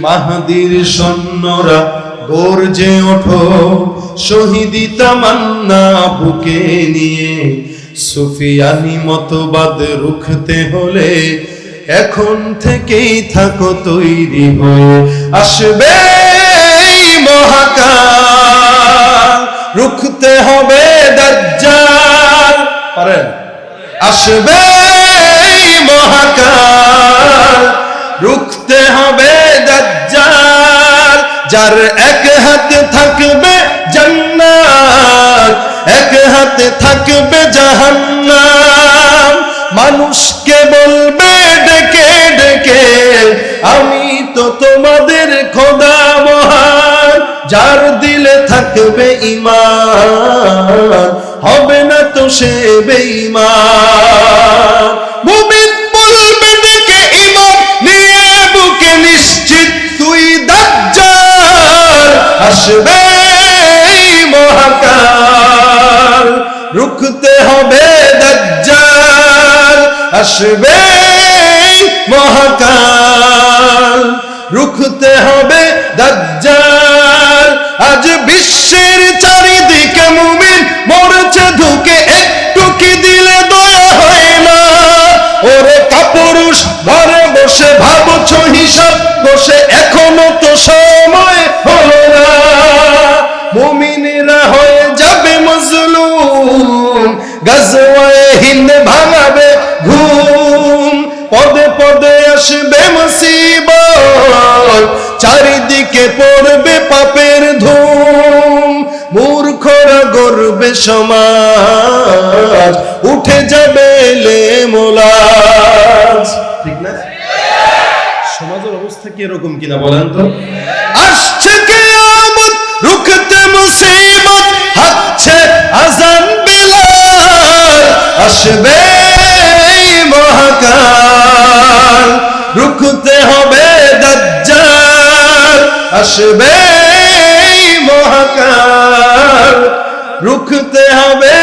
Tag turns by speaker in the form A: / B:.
A: মাহাদির সৈন্যরা গর্জে ওঠো, শহীদি তামান্না বুকে নিয়ে। সুফিয়ানি মতবাদ রুখতে হলে এখন থেকেই থাকো তৈরি হয়ে। আসবে মহাকাল, রুখতে হবে দাজ্জাল। পারেন? আসবে মহাকাল, রুখতে হবে দাজ্জাল। যার এক হাতে থাকবে জান্নাত, এক হাতে থাকবে জাহান্নাম। মানুষকে বলবে ডেকে ডেকে, আমি তো তোমাদের খোদা মহান। যার দিলে থাকবে ঈমান, হবে না তো সে বেঈমান। মুমিন বলবে ডেকে ঈমান নিয়ে বুকে, নিশ্চিত তুই দাজ্জাল। আসবে মহাকাল, রুখতে হবে দাজ্জাল। আসবে মহাকাল, রুখতে হবে দাজ্জাল। আজ বিশ্বের চারিদিকে মুমিন মরছে ধুকে, একটু কি দিলে দয়া হয় না? ওরে কাপুরুষ ঘরে বসে ভাবছো হিসাব বসে, এখনো তো সময় হলো না। মুমিনেরা হয়ে যাবে মজলুম, গাজওয়ায়ে হিন্দ ভাঙাবে ঘুম। পদে পদে আসবে মুসিবত, চারিদিকে পড়বে পাপের ধুম। মূর্খরা গর্বে সমাজ, উঠে যাবে লেমোলাজ। ঠিক না? সমাজের অবস্থা কি এরকম কিনা বলেন তো? আসছে কিয়ামত, রুখতে মুসিবত, হচ্ছে আযান বিলাল। আসবে মহাকাল, রুখতে হবে দাজ্জাল। আসবে মহাকাল, রুখতে হবে